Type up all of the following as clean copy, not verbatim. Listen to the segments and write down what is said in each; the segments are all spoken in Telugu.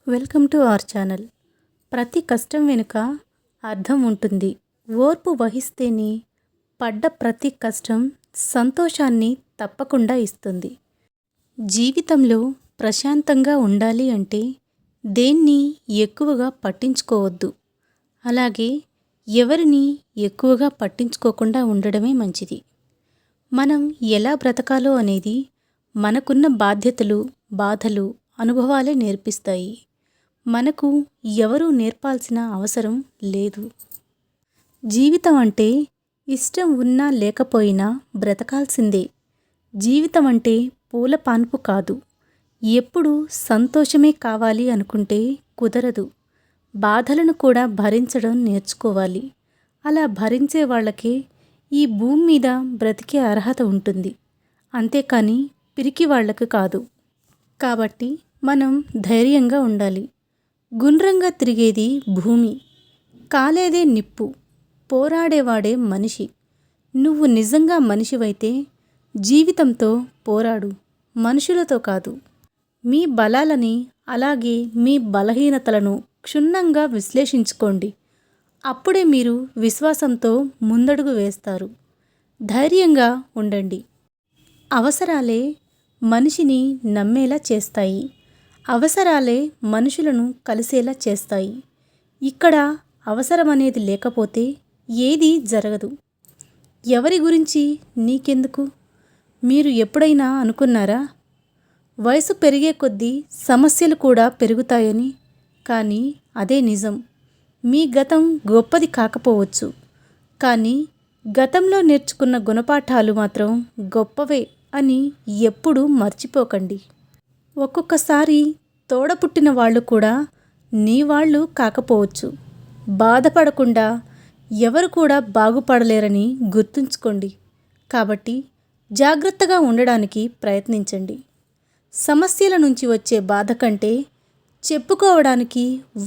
Welcome to our channel. ప్రతి కష్టం వెనుక అర్థం ఉంటుంది. ఓర్పు వహిస్తేనే పడ్డ ప్రతి కష్టం సంతోషాన్ని తప్పకుండా ఇస్తుంది. జీవితంలో ప్రశాంతంగా ఉండాలి అంటే దేన్ని ఎక్కువగా పట్టించుకోవద్దు. అలాగే ఎవరిని ఎక్కువగా పట్టించుకోకుండా ఉండడమే మంచిది. మనం ఎలా బ్రతకాలో అనేది మనకున్న బాధ్యతలు, బాధలు, అనుభవాలే నేర్పిస్తాయి. మనకు ఎవరూ నేర్పాల్సిన అవసరం లేదు. జీవితం అంటే ఇష్టం ఉన్నా లేకపోయినా బ్రతకాల్సిందే. జీవితం అంటే పూల పాన్పు కాదు. ఎప్పుడు సంతోషమే కావాలి అనుకుంటే కుదరదు. బాధలను కూడా భరించడం నేర్చుకోవాలి. అలా భరించే వాళ్ళకే ఈ భూమి మీద బ్రతికే అర్హత ఉంటుంది. అంతేకాని పిరికి వాళ్లకు కాదు. కాబట్టి మనం ధైర్యంగా ఉండాలి. గుండ్రంగా తిరిగేది భూమి, కాలేదే నిప్పు, పోరాడేవాడే మనిషి. నువ్వు నిజంగా మనిషివైతే జీవితంతో పోరాడు, మనుషులతో కాదు. మీ బలాలని అలాగే మీ బలహీనతలను క్షుణ్ణంగా విశ్లేషించుకోండి. అప్పుడే మీరు విశ్వాసంతో ముందడుగు వేస్తారు. ధైర్యంగా ఉండండి. అవసరాలే మనిషిని నమ్మేలా చేస్తాయి. అవసరాలే మనుషులను కలిసేలా చేస్తాయి. ఇక్కడ అవసరమనేది లేకపోతే ఏదీ జరగదు. ఎవరి గురించి నీకెందుకు? మీరు ఎప్పుడైనా అనుకున్నారా? వయసు పెరిగే కొద్దీ సమస్యలు కూడా పెరుగుతాయని. కానీ అదే నిజం. మీ గతం గొప్పది కాకపోవచ్చు, కానీ గతంలో నేర్చుకున్న గుణపాఠాలు మాత్రం గొప్పవే అని ఎప్పుడూ మర్చిపోకండి. ఒక్కొక్కసారి తోడపుట్టిన వాళ్ళు కూడా నీ వాళ్ళు కాకపోవచ్చు. బాధపడకుండా ఎవరు కూడా బాగుపడలేరని గుర్తుంచుకోండి. కాబట్టి జాగ్రత్తగా ఉండడానికి ప్రయత్నించండి. సమస్యల నుంచి వచ్చే బాధ కంటే చెప్పుకోవడానికి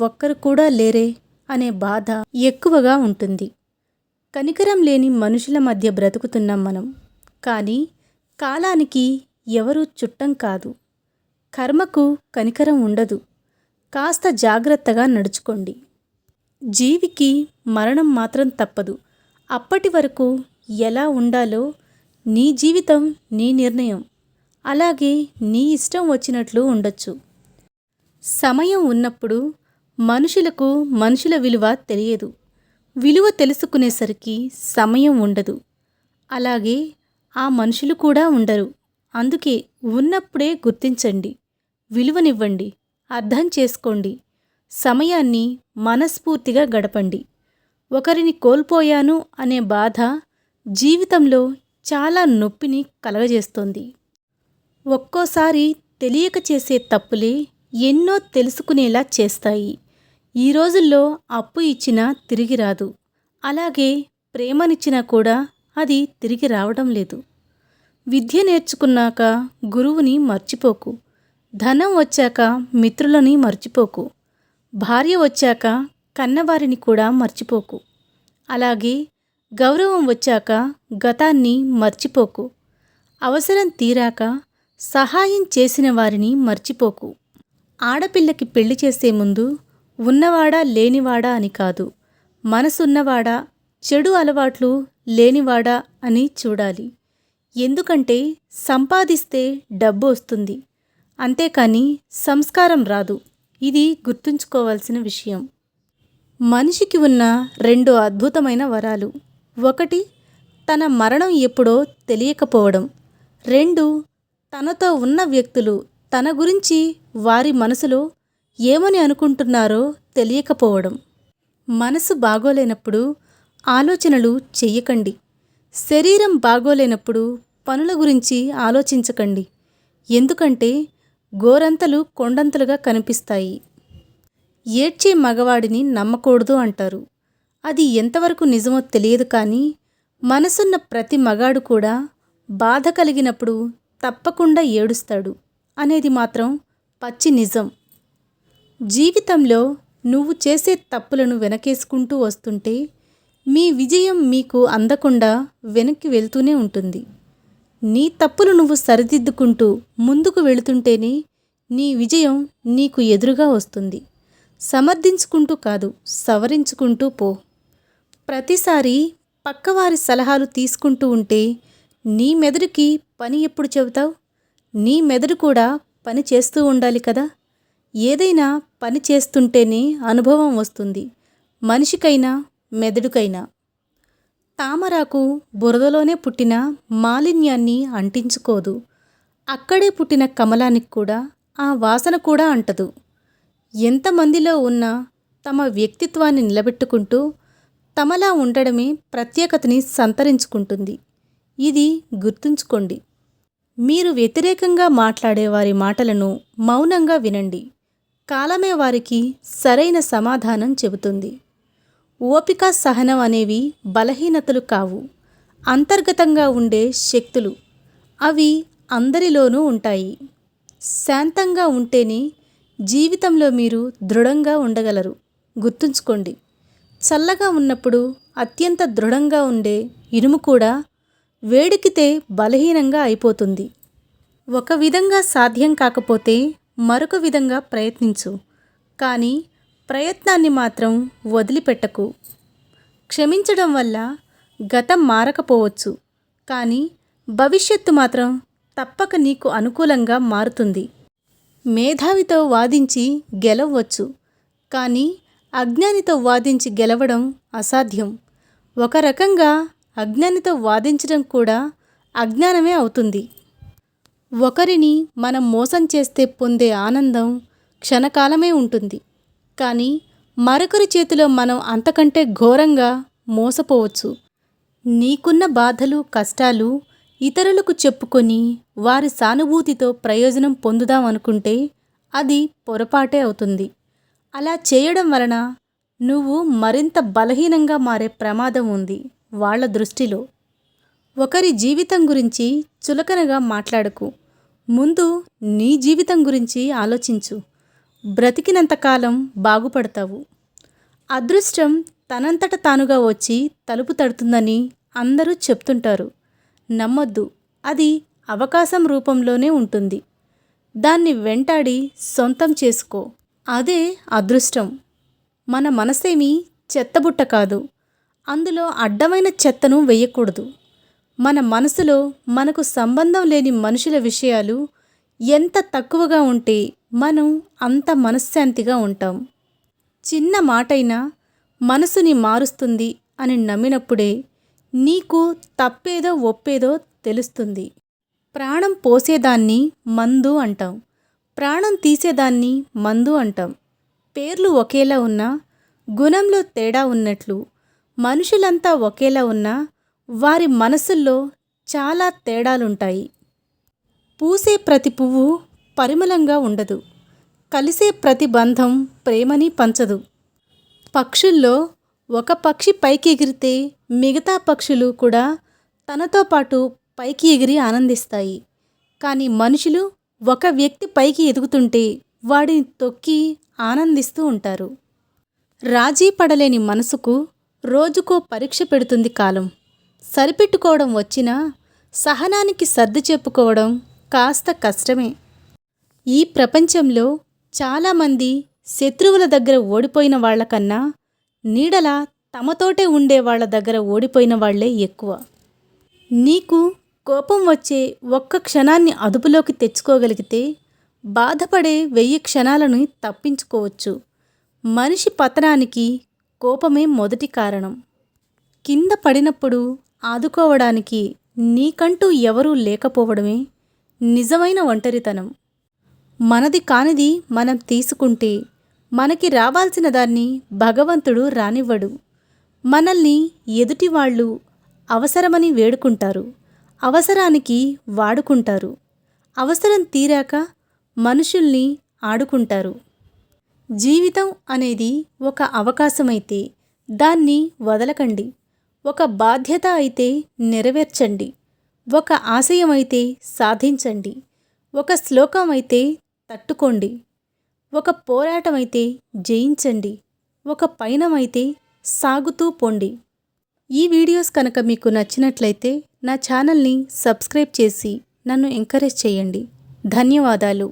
ఒక్కరు కూడా లేరే అనే బాధ ఎక్కువగా ఉంటుంది. కనికరం లేని మనుషుల మధ్య బ్రతుకుతున్నాం మనం. కానీ కాలానికి ఎవరూ చుట్టం కాదు. కర్మకు కనికరం ఉండదు. కాస్త జాగ్రత్తగా నడుచుకోండి. జీవికి మరణం మాత్రం తప్పదు. అప్పటి వరకు ఎలా ఉండాలో నీ జీవితం నీ నిర్ణయం. అలాగే నీ ఇష్టం వచ్చినట్లు ఉండొచ్చు. సమయం ఉన్నప్పుడు మనుషులకు మనుషుల విలువ తెలియదు. విలువ తెలుసుకునేసరికి సమయం ఉండదు. అలాగే ఆ మనుషులు కూడా ఉండరు. అందుకే ఉన్నప్పుడే గుర్తించండి, విలువనివ్వండి, అర్థం చేసుకోండి. సమయాన్ని మనస్ఫూర్తిగా గడపండి. ఒకరిని కోల్పోయాను అనే బాధ జీవితంలో చాలా నొప్పిని కలగజేస్తుంది. ఒక్కోసారి తెలియక చేసే తప్పులే ఎన్నో తెలుసుకునేలా చేస్తాయి. ఈ రోజుల్లో అప్పు ఇచ్చినా తిరిగి రాదు. అలాగే ప్రేమనిచ్చినా కూడా అది తిరిగి రావడం లేదు. విద్య నేర్చుకున్నాక గురువుని మర్చిపోకు. ధనం వచ్చాక మిత్రులని మర్చిపోకు. భార్య వచ్చాక కన్నవారిని కూడా మర్చిపోకు. అలాగే గౌరవం వచ్చాక గతాన్ని మర్చిపోకు. అవసరం తీరాక సహాయం చేసిన వారిని మర్చిపోకు. ఆడపిల్లకి పెళ్లి చేసే ముందు ఉన్నవాడా లేనివాడా అని కాదు, మనసున్నవాడా చెడు అలవాట్లు లేనివాడా అని చూడాలి. ఎందుకంటే సంపాదిస్తే డబ్బు వస్తుంది, అంతేకాని సంస్కారం రాదు. ఇది గుర్తుంచుకోవాల్సిన విషయం. మనిషికి ఉన్న 2 అద్భుతమైన వరాలు. 1 తన మరణం ఎప్పుడో తెలియకపోవడం. 2 తనతో ఉన్న వ్యక్తులు తన గురించి వారి మనసులో ఏమని అనుకుంటున్నారో తెలియకపోవడం. మనసు బాగోలేనప్పుడు ఆలోచనలు చెయ్యకండి. శరీరం బాగోలేనప్పుడు పనుల గురించి ఆలోచించకండి. ఎందుకంటే గోరంతలు కొండంతలుగా కనిపిస్తాయి. ఏడ్చే మగవాడిని నమ్మకూడదు అంటారు. అది ఎంతవరకు నిజమో తెలియదు, కానీ మనసున్న ప్రతి మగాడు కూడా బాధ కలిగినప్పుడు తప్పకుండా ఏడుస్తాడు అనేది మాత్రం పచ్చి నిజం. జీవితంలో నువ్వు చేసే తప్పులను వెనకేసుకుంటూ వస్తుంటే మీ విజయం మీకు అందకుండా వెనక్కి వెళ్తూనే ఉంటుంది. నీ తప్పులు నువ్వు సరిదిద్దుకుంటూ ముందుకు వెళుతుంటేనే నీ విజయం నీకు ఎదురుగా వస్తుంది. సమర్థించుకుంటూ కాదు, సవరించుకుంటూ పో. ప్రతిసారి పక్కవారి సలహాలు తీసుకుంటూ ఉంటే నీ మెదడుకి పని ఎప్పుడు చెబుతావు? నీ మెదడు కూడా పని చేస్తూ ఉండాలి కదా. ఏదైనా పని చేస్తుంటేనే అనుభవం వస్తుంది, మనిషికైనా మెదడుకైనా. తామరాకు బురదలోనే పుట్టిన మాలిన్యాన్ని అంటించుకోదు. అక్కడే పుట్టిన కమలానికి కూడా ఆ వాసన కూడా అంటదు. ఎంతమందిలో ఉన్నా తమ వ్యక్తిత్వాన్ని నిలబెట్టుకుంటూ తమలా ఉండడమే ప్రత్యేకతని సంతరించుకుంటుంది. ఇది గుర్తుంచుకోండి. మీరు వ్యతిరేకంగా మాట్లాడే వారి మాటలను మౌనంగా వినండి. కాలమే వారికి సరైన సమాధానం చెబుతుంది. ఓపిక, సహనం అనేవి బలహీనతలు కావు, అంతర్గతంగా ఉండే శక్తులు. అవి అందరిలోనూ ఉంటాయి. శాంతంగా ఉంటేనే జీవితంలో మీరు దృఢంగా ఉండగలరు. గుర్తుంచుకోండి, చల్లగా ఉన్నప్పుడు అత్యంత దృఢంగా ఉండే ఇనుము కూడా వేడెక్కితే బలహీనంగా అయిపోతుంది. ఒక విధంగా సాధ్యం కాకపోతే మరొక విధంగా ప్రయత్నించు, కానీ ప్రయత్నాన్ని మాత్రం వదిలిపెట్టకు. క్షమించడం వల్ల గతం మారకపోవచ్చు, కానీ భవిష్యత్తు మాత్రం తప్పక నీకు అనుకూలంగా మారుతుంది. మేధావితో వాదించి గెలవచ్చు, కానీ అజ్ఞానితో వాదించి గెలవడం అసాధ్యం. ఒక రకంగా అజ్ఞానితో వాదించడం కూడా అజ్ఞానమే అవుతుంది. ఒకరిని మనం మోసం చేస్తే పొందే ఆనందం క్షణకాలమే ఉంటుంది, కానీ మరొకరి చేతిలో మనం అంతకంటే ఘోరంగా మోసపోవచ్చు. నీకున్న బాధలు, కష్టాలు ఇతరులకు చెప్పుకొని వారి సానుభూతితో ప్రయోజనం పొందుదాం అనుకుంటే అది పొరపాటే అవుతుంది. అలా చేయడం వలన నువ్వు మరింత బలహీనంగా మారే ప్రమాదం ఉంది వాళ్ళ దృష్టిలో. ఒకరి జీవితం గురించి చులకనగా మాట్లాడకు. ముందు నీ జీవితం గురించి ఆలోచించు. బ్రతికినంతకాలం బాగుపడతావు. అదృష్టం తనంతట తానుగా వచ్చి తలుపు తడుతుందని అందరూ చెప్తుంటారు. నమ్మొద్దు. అది అవకాశం రూపంలోనే ఉంటుంది. దాన్ని వెంటాడి సొంతం చేసుకో. అదే అదృష్టం. మన మనసేమీ చెత్తబుట్ట కాదు. అందులో అడ్డమైన చెత్తను వెయ్యకూడదు. మన మనసులో మనకు సంబంధం లేని మనుషుల విషయాలు ఎంత తక్కువగా ఉంటే మనం అంత మనశ్శాంతిగా ఉంటాం. చిన్న మాటైనా మనసుని మారుస్తుంది అని నమ్మినప్పుడే నీకు తప్పేదో ఒప్పేదో తెలుస్తుంది. ప్రాణం పోసేదాన్ని మందు అంటాం, ప్రాణం తీసేదాన్ని మందు అంటాం. పేర్లు ఒకేలా ఉన్నా గుణంలో తేడా ఉన్నట్లు మనుషులంతా ఒకేలా ఉన్నా వారి మనసుల్లో చాలా తేడాలుంటాయి. పూసే ప్రతి పువ్వు పరిమళంగా ఉండదు. కలిసే ప్రతి బంధం ప్రేమని పంచదు. పక్షుల్లో ఒక పక్షి పైకి ఎగిరితే మిగతా పక్షులు కూడా తనతో పాటు పైకి ఎగిరి ఆనందిస్తాయి. కానీ మనుషులు ఒక వ్యక్తి పైకి ఎదుగుతుంటే వాడిని తొక్కి ఆనందిస్తూ ఉంటారు. రాజీ పడలేని మనసుకు రోజుకో పరీక్ష పెడుతుంది కాలం. సరిపెట్టుకోవడం వచ్చినా సహనానికి సర్ది చెప్పుకోవడం కాస్త కష్టమే. ఈ ప్రపంచంలో చాలామంది శత్రువుల దగ్గర ఓడిపోయిన వాళ్ళకన్నా నీడలా తమతోటే ఉండే వాళ్ళ దగ్గర ఓడిపోయిన వాళ్లే ఎక్కువ. నీకు కోపం వచ్చే ఒక్క క్షణాన్ని అదుపులోకి తెచ్చుకోగలిగితే బాధపడే 1000 క్షణాలను తప్పించుకోవచ్చు. మనిషి పతనానికి కోపమే మొదటి కారణం. కింద పడినప్పుడు ఆదుకోవడానికి నీకంటూ ఎవరూ లేకపోవడమే నిజమైన ఒంటరితనం. మనది కానిది మనం తీసుకుంటే మనకి రావాల్సిన దాన్ని భగవంతుడు రానివ్వడు. మనల్ని ఎదుటివాళ్ళు అవసరమని వేడుకుంటారు, అవసరానికి వాడుకుంటారు. అవసరం తీరాక మనుషుల్ని ఆడుకుంటారు. జీవితం అనేది ఒక అవకాశమైతే దాన్ని వదలకండి. ఒక బాధ్యత అయితే నెరవేర్చండి. ఒక ఆశయమైతే సాధించండి. ఒక శ్లోకం అయితే తట్టుకోండి. ఒక పోరాటమైతే జయించండి. ఒక పయనమైతే సాగుతూ పొండి. ఈ వీడియోస్ కనుక మీకు నచ్చినట్లయితే నా ఛానల్ని సబ్స్క్రైబ్ చేసి నన్ను ఎంకరేజ్ చేయండి. ధన్యవాదాలు.